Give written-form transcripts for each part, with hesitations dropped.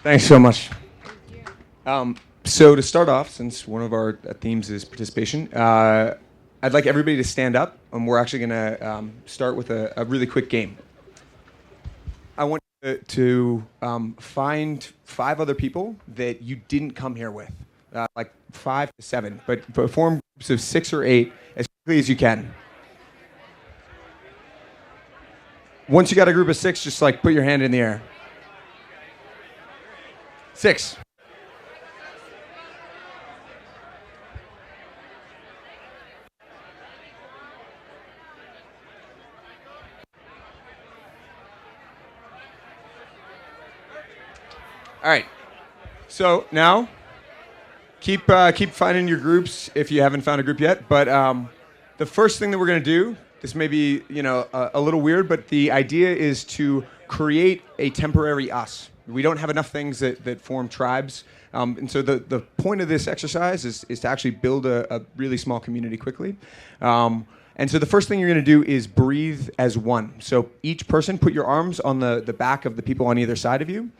Thanks so much. So to start off, since one of our themes is participation, I'd like everybody to stand up, and we're actually going to start with a really quick game. I want you to find 5 other people that you didn't come here with, like 5 to 7, but form groups of 6 or 8 as quickly as you can. Once you got a group of 6, just like put your hand in the air. 6. All right. So now, keep finding your groups if you haven't found a group yet. But the first thing that we're going to do, this may be a little weird, but the idea is to create a temporary us. We don't have enough things that form tribes. And so the point of this exercise is to actually build a really small community quickly. And so the first thing you're going to do is breathe as one. So each person, put your arms on the back of the people on either side of you.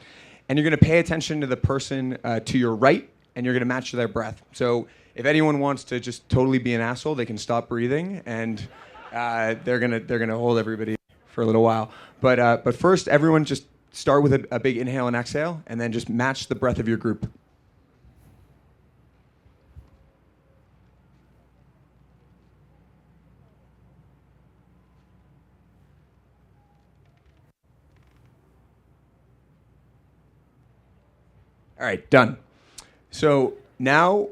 And you're going to pay attention to the person to your right, and you're going to match their breath. So if anyone wants to just totally be an asshole, they can stop breathing, and they're gonna hold everybody for a little while. But first, everyone just start with a big inhale and exhale, and then just match the breath of your group. All right, done. So now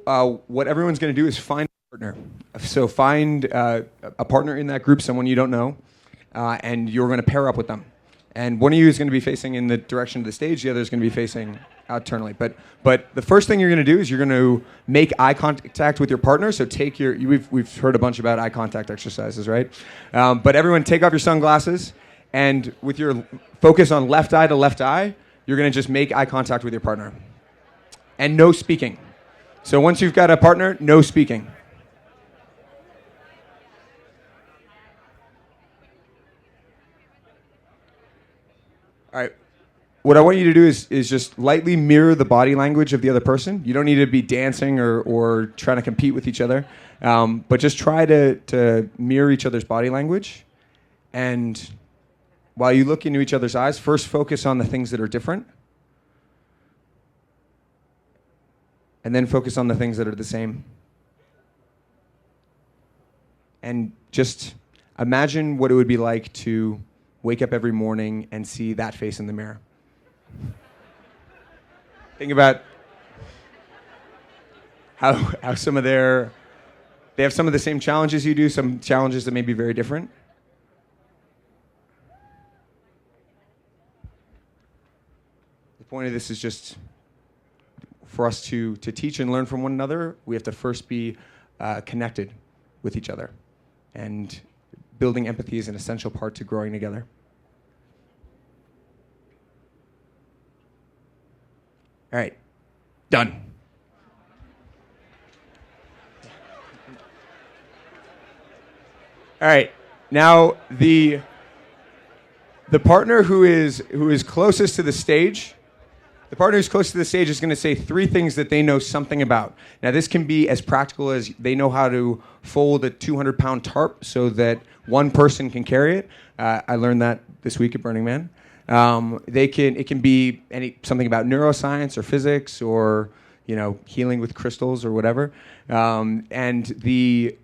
what everyone's going to do is find a partner. So find a partner in that group, someone you don't know, and you're going to pair up with them. And one of you is going to be facing in the direction of the stage, the other is going to be facing externally. But the first thing you're going to do is you're going to make eye contact with your partner. So we've heard a bunch about eye contact exercises, right? But everyone take off your sunglasses, and with your focus on left eye to left eye, you're going to just make eye contact with your partner. And no speaking. So once you've got a partner, no speaking. All right. What I want you to do is just lightly mirror the body language of the other person. You don't need to be dancing or trying to compete with each other. But just try to mirror each other's body language. And while you look into each other's eyes, first focus on the things that are different. And then focus on the things that are the same. And just imagine what it would be like to wake up every morning and see that face in the mirror. Think about how they have some of the same challenges you do, some challenges that may be very different. The point of this is just for us to teach and learn from one another. We have to first be connected with each other. And building empathy is an essential part to growing together. All right, done. All right, now the partner who is closest to the stage. The partner who's close to the stage is going to say 3 things that they know something about. Now, this can be as practical as they know how to fold a 200-pound tarp so that one person can carry it. I learned that this week at Burning Man. It can be something about neuroscience or physics or healing with crystals or whatever. And the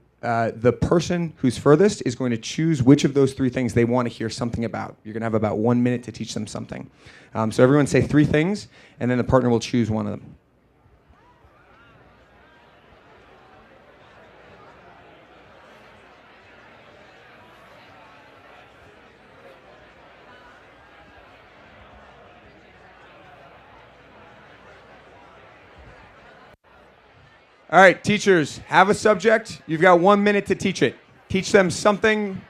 person who's furthest is going to choose which of those 3 things they want to hear something about. You're going to have about 1 minute to teach them something. So everyone say 3 things, and then the partner will choose one of them. All right, teachers, have a subject. You've got 1 minute to teach it. Teach them something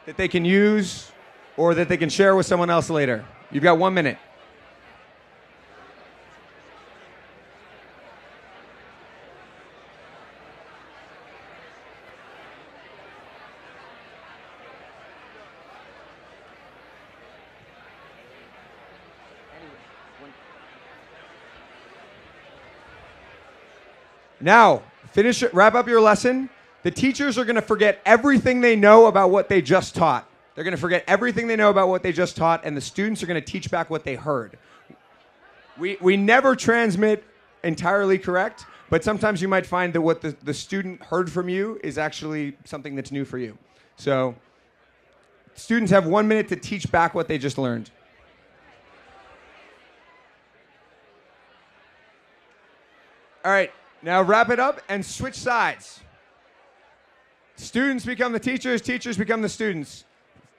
that they can use or that they can share with someone else later. You've got 1 minute. Now, finish it, wrap up your lesson. The teachers are going to forget everything they know about what they just taught. They're going to forget everything they know about what they just taught, and the students are going to teach back what they heard. We never transmit entirely correct, but sometimes you might find that what the student heard from you is actually something that's new for you. So students have 1 minute to teach back what they just learned. All right, now wrap it up and switch sides. Students become the teachers, teachers become the students.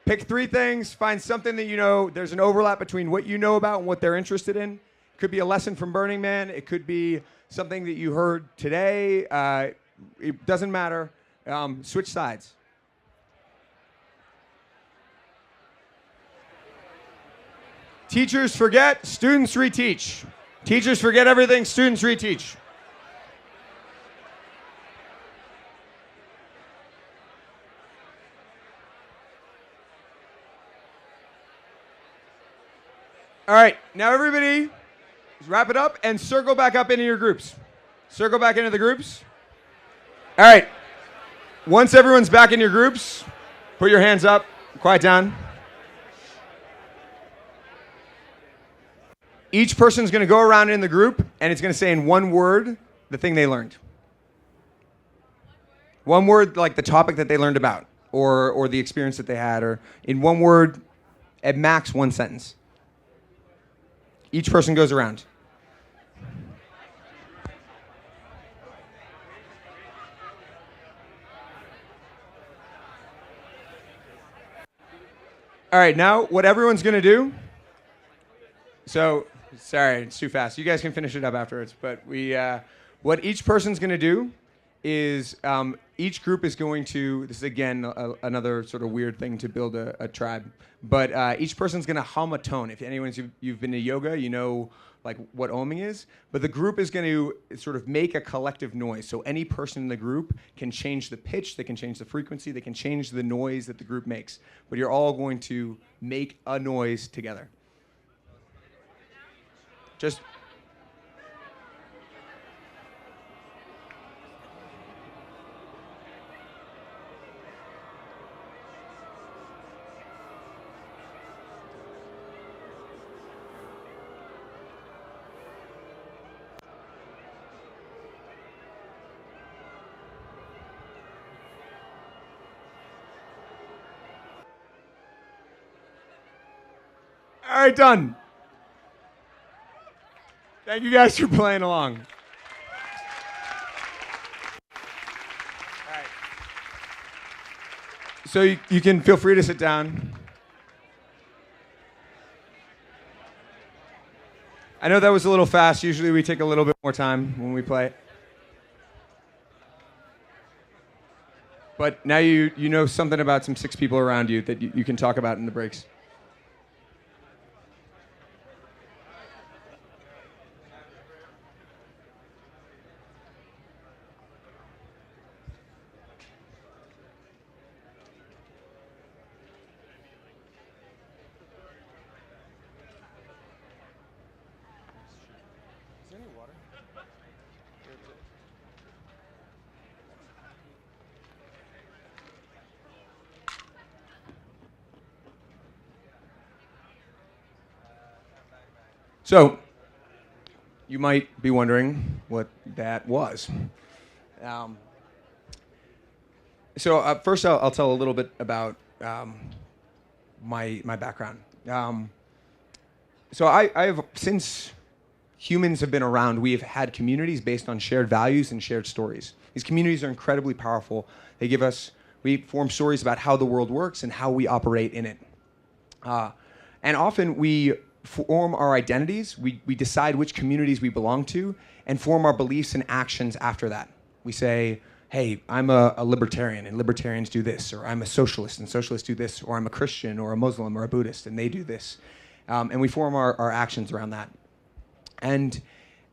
Pick 3 things, find something that you know there's an overlap between what you know about and what they're interested in. It could be a lesson from Burning Man. It could be something that you heard today. It doesn't matter. Switch sides. Teachers forget, students reteach. Teachers forget everything, students reteach. All right, now everybody, wrap it up and circle back up into your groups. Circle back into the groups. All right, once everyone's back in your groups, put your hands up, quiet down. Each person's going to go around in the group, and it's going to say in one word the thing they learned. One word, like the topic that they learned about, or the experience that they had, or in one word, at max 1 sentence. Each person goes around. All right, now what everyone's going to do, so, sorry, it's too fast. You guys can finish it up afterwards, but what each person's going to do is each group is going to, this is again another sort of weird thing to build a tribe, but each person's going to hum a tone. If you've been to yoga, you know like what oming is, but the group is going to sort of make a collective noise. So any person in the group can change the pitch, they can change the frequency, they can change the noise that the group makes, but you're all going to make a noise together. Just all right, done. Thank you guys for playing along. All right. So you can feel free to sit down. I know that was a little fast. Usually we take a little bit more time when we play. But now you know something about some 6 people around you that you can talk about in the breaks. So, you might be wondering what that was. First I'll tell a little bit about my background. Since humans have been around, we have had communities based on shared values and shared stories. These communities are incredibly powerful. We form stories about how the world works and how we operate in it. And often we form our identities, we decide which communities we belong to, and form our beliefs and actions after that. We say, hey, I'm a libertarian, and libertarians do this, or I'm a socialist, and socialists do this, or I'm a Christian, or a Muslim, or a Buddhist, and they do this. And we form our actions around that. And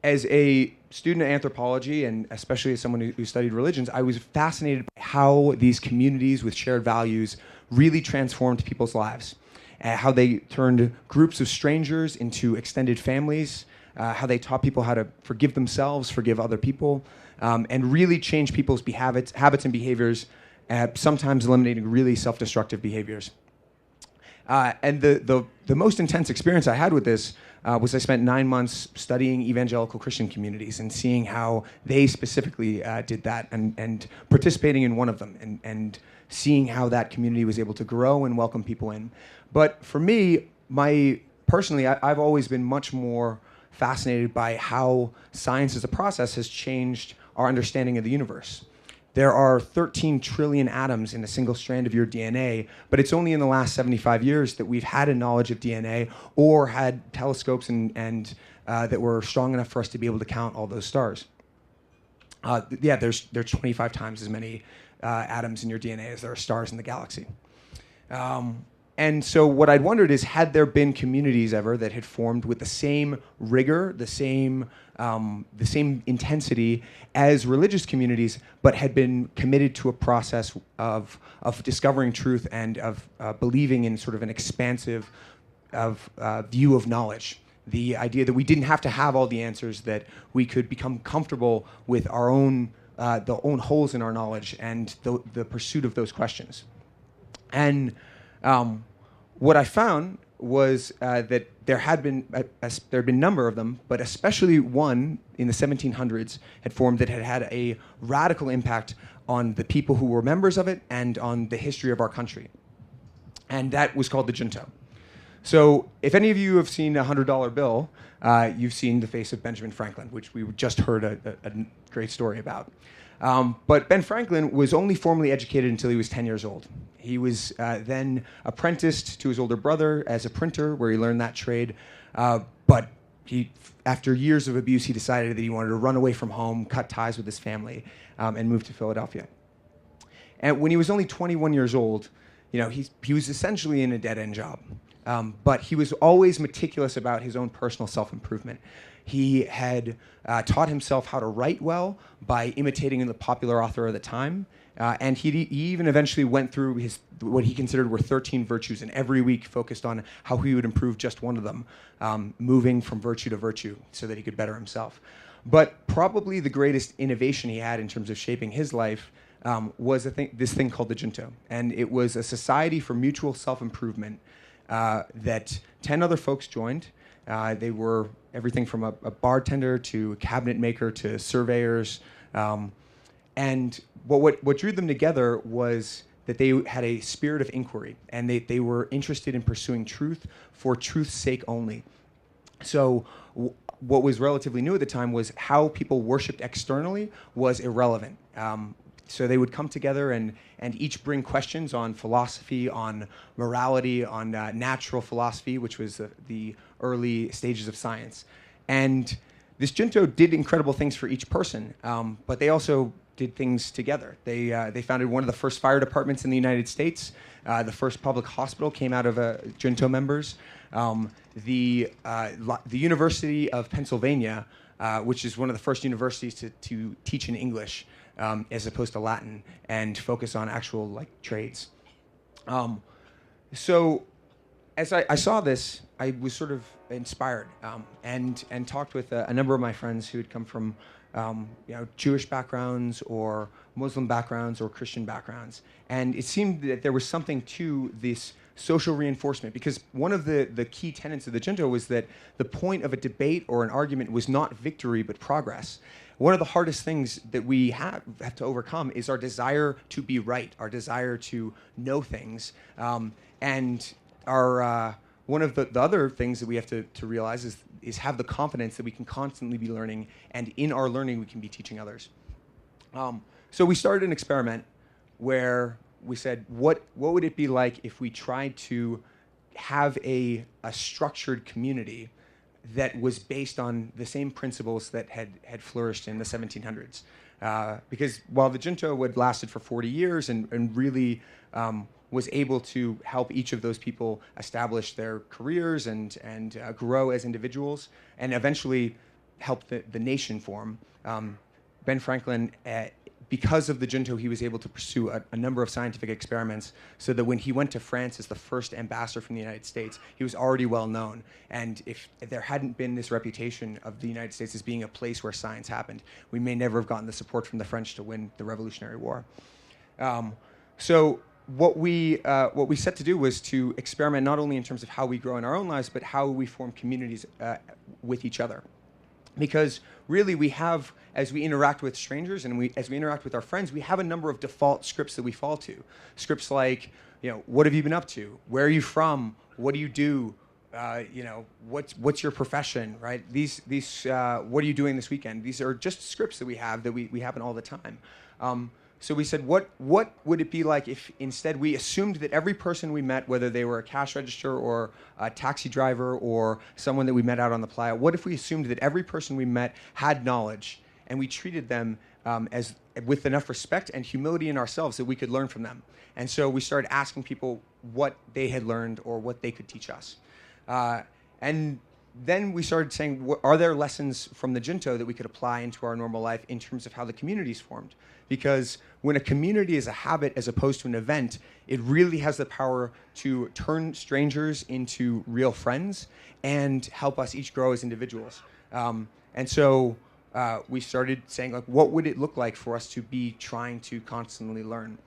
as a student of anthropology, and especially as someone who studied religions, I was fascinated by how these communities with shared values really transformed people's lives. How they turned groups of strangers into extended families, how they taught people how to forgive themselves, forgive other people, and really change people's habits and behaviors, sometimes eliminating really self-destructive behaviors. And the most intense experience I had with this was I spent 9 months studying evangelical Christian communities and seeing how they specifically did that, and participating in one of them, and seeing how that community was able to grow and welcome people in. But for me, personally, I've always been much more fascinated by how science as a process has changed our understanding of the universe. There are 13 trillion atoms in a single strand of your DNA, but it's only in the last 75 years that we've had a knowledge of DNA or had telescopes and that were strong enough for us to be able to count all those stars. There's 25 times as many atoms in your DNA as there are stars in the galaxy. And so what I'd wondered is, had there been communities ever that had formed with the same rigor, the same intensity as religious communities, but had been committed to a process of discovering truth and of believing in sort of an expansive view of knowledge. The idea that we didn't have to have all the answers, that we could become comfortable with our own holes in our knowledge and the pursuit of those questions. And what I found was that there had been a number of them, but especially one in the 1700s had formed that had had a radical impact on the people who were members of it and on the history of our country. And that was called the Junta. So if any of you have seen a $100 bill, you've seen the face of Benjamin Franklin, which we just heard a great story about. But Ben Franklin was only formally educated until he was 10 years old. He was then apprenticed to his older brother as a printer, where he learned that trade. But after years of abuse, he decided that he wanted to run away from home, cut ties with his family, and move to Philadelphia. And when he was only 21 years old, he was essentially in a dead-end job. But he was always meticulous about his own personal self-improvement. He had taught himself how to write well by imitating the popular author of the time. And he even eventually went through what he considered were 13 virtues, and every week focused on how he would improve just one of them, moving from virtue to virtue so that he could better himself. But probably the greatest innovation he had in terms of shaping his life was this thing called the Junta. And it was a society for mutual self-improvement that 10 other folks joined. They were everything from a bartender to a cabinet maker to surveyors. And what drew them together was that they had a spirit of inquiry, and they were interested in pursuing truth for truth's sake only. So what was relatively new at the time was how people worshipped externally was irrelevant. So they would come together and each bring questions on philosophy, on morality, on natural philosophy, which was the early stages of science. And this Junto did incredible things for each person, but they also did things together. They founded one of the first fire departments in the United States. The first public hospital came out of Junto members. The University of Pennsylvania, which is one of the first universities to teach in English, as opposed to Latin, and focus on actual trades. So as I saw this, I was sort of inspired, and talked with a number of my friends who had come from Jewish backgrounds or Muslim backgrounds or Christian backgrounds. And it seemed that there was something to this social reinforcement, because one of the key tenets of the Junta was that the point of a debate or an argument was not victory but progress. One of the hardest things that we have to overcome is our desire to be right, our desire to know things. And one of the other things that we have to realize is have the confidence that we can constantly be learning, and in our learning we can be teaching others. So we started an experiment where we said, what would it be like if we tried to have a structured community that was based on the same principles that had flourished in the 1700s? Because while the Junta had lasted for 40 years and really was able to help each of those people establish their careers and grow as individuals, and eventually help the nation form, Ben Franklin because of the Junta, he was able to pursue a number of scientific experiments so that when he went to France as the first ambassador from the United States, he was already well known. And if there hadn't been this reputation of the United States as being a place where science happened, we may never have gotten the support from the French to win the Revolutionary War. So what we set to do was to experiment not only in terms of how we grow in our own lives, but how we form communities with each other. Because really we have, as we interact with strangers and as we interact with our friends, we have a number of default scripts that we fall to. Scripts like, what have you been up to? Where are you from? What do you do? What's your profession, right? These what are you doing this weekend? These are just scripts that we have that we happen all the time. So we said, what would it be like if instead we assumed that every person we met, whether they were a cash register or a taxi driver or someone that we met out on the playa, what if we assumed that every person we met had knowledge and we treated them as with enough respect and humility in ourselves that we could learn from them? And so we started asking people what they had learned or what they could teach us. And then we started saying, are there lessons from the Junta that we could apply into our normal life in terms of how the community's formed? Because when a community is a habit as opposed to an event, it really has the power to turn strangers into real friends and help us each grow as individuals. And so we started saying, like, what would it look like for us to be trying to constantly learn?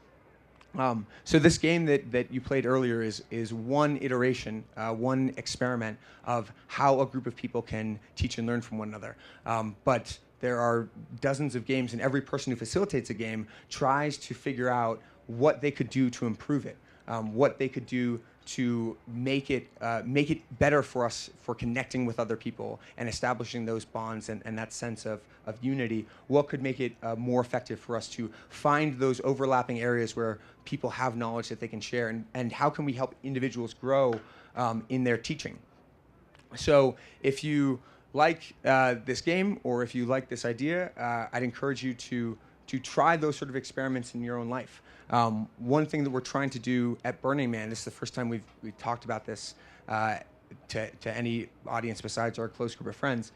So this game that you played earlier is one iteration, one experiment of how a group of people can teach and learn from one another. But there are dozens of games, and every person who facilitates a game tries to figure out what they could do to improve it, what they could do to make it better for us for connecting with other people and establishing those bonds and that sense of unity. What could make it more effective for us to find those overlapping areas where people have knowledge that they can share, and how can we help individuals grow in their teaching? So if you like this game, or if you like this idea, I'd encourage you to try those sort of experiments in your own life. One thing that we're trying to do at Burning Man, this is the first time we've talked about this to any audience besides our close group of friends,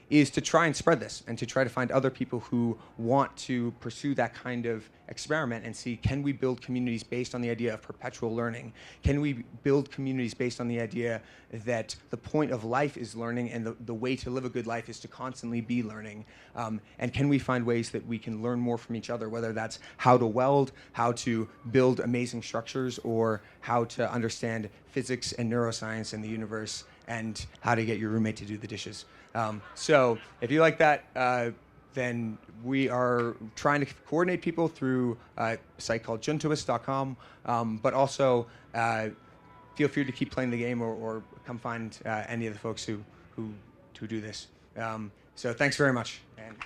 is to try and spread this and to try to find other people who want to pursue that kind of experiment and see, can we build communities based on the idea of perpetual learning? Can we build communities based on the idea that the point of life is learning and the way to live a good life is to constantly be learning? And can we find ways that we can learn more from each other, whether that's how to weld, how to build amazing structures, or how to understand physics and neuroscience and the universe, and how to get your roommate to do the dishes. So if you like that, then we are trying to coordinate people through a site called juntoist.com, but also feel free to keep playing the game or come find any of the folks who do this. So thanks very much. And